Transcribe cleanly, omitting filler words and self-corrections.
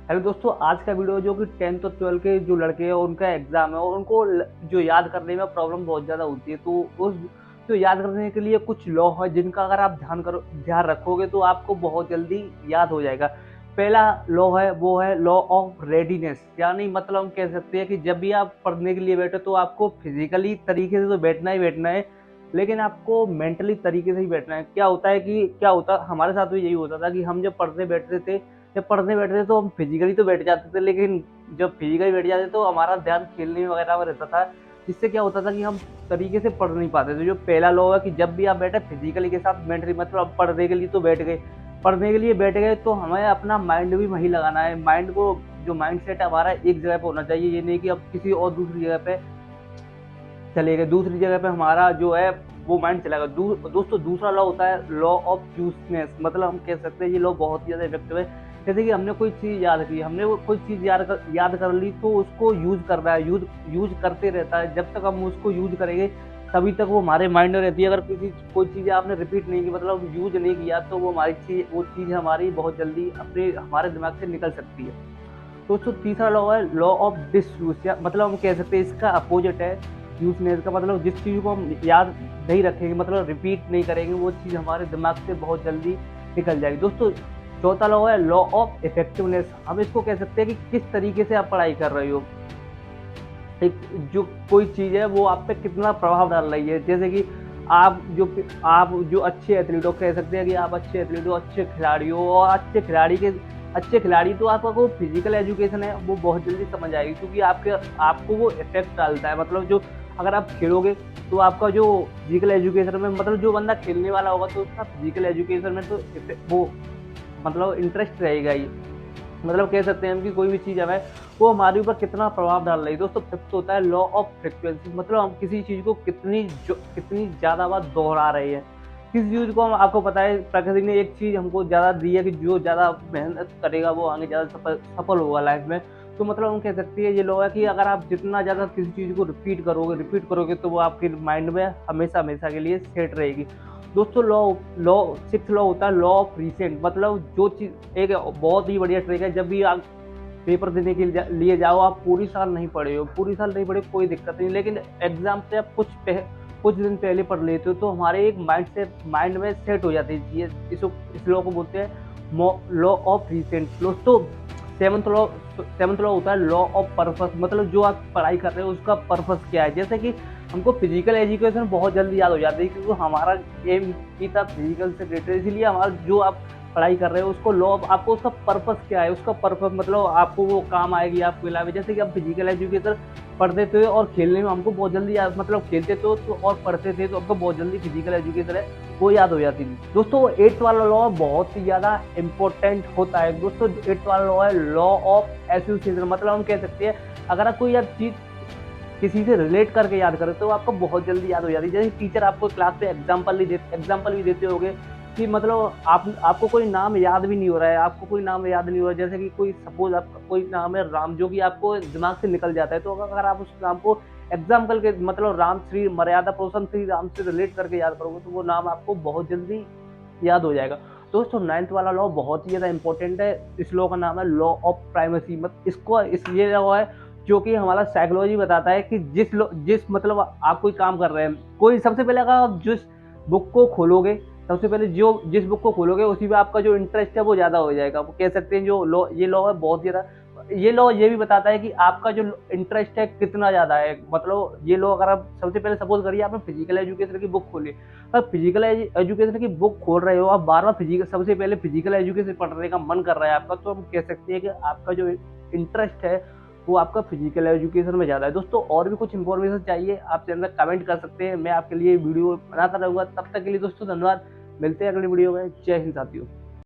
Hello दोस्तों, आज का वीडियो जो कि 10th और 12 के जो लड़के हैं उनका एग्जाम है और उनको जो याद करने में प्रॉब्लम बहुत ज़्यादा होती है। तो उस जो याद करने के लिए कुछ लॉ है जिनका अगर आप ध्यान रखोगे तो आपको बहुत जल्दी याद हो जाएगा। पहला लॉ है वो है लॉ ऑफ रेडीनेस, यानी मतलब हम कह सकते हैं कि जब भी आप पढ़ने के लिए बैठो तो आपको फिजिकली तरीके से तो बैठना ही बैठना है, लेकिन आपको मेंटली तरीके से ही बैठना है। क्या होता हमारे साथ भी यही होता था कि हम जब पढ़ने बैठते थे तो हम फिजिकली तो बैठ जाते थे, लेकिन जब फिजिकली बैठ जाते तो हमारा ध्यान खेलने वगैरह में रहता था, जिससे क्या होता था कि हम तरीके से पढ़ नहीं पाते थे। जो पहला लॉ है कि जब भी आप बैठे फिजिकली के साथ मेंटली, मतलब आप पढ़ने के लिए बैठ गए तो हमें अपना माइंड भी वहीं लगाना है। माइंड को जो माइंड सेट है हमारा एक जगह पे होना चाहिए, ये नहीं कि अब किसी और दूसरी जगह पे चले गए, दूसरी जगह पे हमारा जो है वो माइंड चला गया। दोस्तों, दूसरा लॉ होता है लॉ ऑफ यूजनेस, मतलब हम कह सकते हैं ये लॉ बहुत ही ज़्यादा इफेक्टिव है। जैसे कि हमने कोई चीज़ याद की, हमने वो कोई चीज़ याद कर ली तो उसको यूज़ करना है, यूज़ करते रहता है। जब तक हम उसको यूज़ करेंगे तभी तक वो हमारे माइंड में रहती है। अगर कोई चीज़ आपने रिपीट नहीं की, मतलब यूज़ नहीं किया, तो वो चीज़ हमारी बहुत जल्दी अपने हमारे दिमाग से निकल सकती है। दोस्तों, तीसरा लॉ है लॉ ऑफ डिसयूज, या मतलब हम कह सकते हैं इसका अपोजिट है यूजनेस का। मतलब जिस चीज़ को हम याद नहीं रखेंगे, मतलब रिपीट नहीं करेंगे, वो चीज़ हमारे दिमाग से बहुत जल्दी निकल जाएगी। दोस्तों, चौथा लॉ है लॉ ऑफ इफेक्टिवनेस। हम इसको कह सकते हैं कि किस तरीके से आप पढ़ाई कर रहे हो, एक जो कोई चीज़ है वो आप पे कितना प्रभाव डाल रही है। जैसे कि आप जो अच्छे एथलीट हो, कह सकते हैं कि आप अच्छे एथलीट हो, अच्छे खिलाड़ी हो, और अच्छे खिलाड़ी तो आपका वो फिजिकल एजुकेशन है वो बहुत जल्दी समझ आएगी, क्योंकि आपको वो इफेक्ट डालता है। मतलब जो अगर आप खेलोगे तो आपका जो फिजिकल एजुकेशन में, मतलब जो बंदा खेलने वाला होगा तो उसका फिजिकल एजुकेशन में तो वो मतलब इंटरेस्ट रहेगा ही। मतलब कह सकते हैं हम कि कोई भी चीज़ हमें वो हमारे ऊपर कितना प्रभाव डाल रही है। दोस्तों, फिफ्थ होता है लॉ ऑफ फ्रिक्वेंसी, मतलब हम किसी चीज़ को कितनी ज़्यादा बार दोहरा रहे हैं। किसी चीज़ को हम आपको पता है प्रकृति ने एक चीज़ हमको ज़्यादा दी है कि जो ज़्यादा मेहनत करेगा वो आगे ज़्यादा सफल होगा लाइफ में। तो मतलब हम कह सकते हैं ये लॉ है कि अगर आप जितना ज़्यादा किसी चीज़ को रिपीट करोगे तो वो आपके माइंड में हमेशा हमेशा के लिए सेट रहेगी। दोस्तों, लॉ लॉ सिक्स्थ लॉ होता है लॉ ऑफ रिसेंट, मतलब जो चीज़ एक बहुत ही बढ़िया ट्रिक है। जब भी आप पेपर देने के लिए जाओ, आप पूरी साल नहीं पढ़े कोई दिक्कत नहीं, लेकिन एग्जाम से आप कुछ दिन पहले पढ़ लेते हो तो हमारे एक माइंड में सेट हो जाती है चीज़ें। इस लॉ को बोलते हैं लॉ ऑफ रिसेंट। दोस्तों, सेवंथ लॉ सेवंथ लॉ होता है लॉ ऑफ पर्पस, मतलब जो आप पढ़ाई कर रहे हो उसका पर्पस क्या है। जैसे कि हमको फिजिकल एजुकेशन बहुत जल्दी याद हो जाती है, क्योंकि हमारा एम ही था फिजिकल से रिलेटेड, इसीलिए हमारा जो आप पढ़ाई कर रहे हो उसको लॉ आपको उसका पर्पस क्या है, उसका पर्पस मतलब आपको वो काम आएगी आपके लाइफ में। जैसे कि आप फिजिकल एजुकेशन पढ़ते थे और खेलने में हमको बहुत जल्दी याद, मतलब खेलते तो और पढ़ते थे तो हमको बहुत जल्दी फिजिकल एजुकेशन है वो याद हो जाती थी। दोस्तों, एट्थ वाला लॉ बहुत ही ज़्यादा इंपॉर्टेंट होता है। दोस्तों, एट्थ वाला लॉ है लॉ ऑफ एसोसिएशन, मतलब हम कह सकते हैं अगर आप कोई चीज़ किसी से रिलेट करके याद करें तो आपको बहुत जल्दी याद हो जाती है। जैसे टीचर आपको क्लास पे एग्जाम्पल भी देते होंगे कि मतलब आपको कोई नाम याद भी नहीं हो रहा है, जैसे कि कोई सपोज आपका कोई नाम है राम, जो कि आपको दिमाग से निकल जाता है, तो अगर आप उस नाम को एग्जाम्पल के मतलब राम श्री मर्यादा पुरुषोत्तम श्री राम से रिलेट करके याद करोगे तो वो नाम आपको बहुत जल्दी याद हो जाएगा। दोस्तों, नाइन्थ वाला लॉ बहुत ही ज़्यादा इंपॉर्टेंट है। इस लॉ का नाम है लॉ ऑफ प्राइमेसी, ये लॉ है जो कि हमारा साइकोलॉजी बताता है कि जिस मतलब आप कोई काम कर रहे हैं, कोई सबसे पहले अगर आप जिस बुक को खोलोगे सबसे पहले जो जिस बुक को खोलोगे उसी में आपका जो इंटरेस्ट है वो ज़्यादा हो जाएगा। वो कह सकते हैं जो लॉ ये लॉ है बहुत ज़्यादा, ये लॉ ये भी बताता है कि आपका जो इंटरेस्ट है कितना ज़्यादा है। मतलब ये लॉ अगर आप सबसे पहले सपोज करिए आपने फिजिकल एजुकेशन की बुक खोली, अब फिजिकल एजुकेशन की बुक खोल रहे हो, आप बार बार सबसे पहले फिजिकल एजुकेशन पढ़ने का मन कर रहा है आपका, तो हम कह सकते हैं कि आपका जो इंटरेस्ट है वो आपका फिजिकल एजुकेशन में ज़्यादा है। दोस्तों, और भी कुछ इन्फॉर्मेशन चाहिए आप चैनल में कमेंट कर सकते हैं, मैं आपके लिए वीडियो बनाता रहूँगा। तब तक के लिए दोस्तों धन्यवाद, मिलते हैं अगली वीडियो में। जय हिंद साथियों।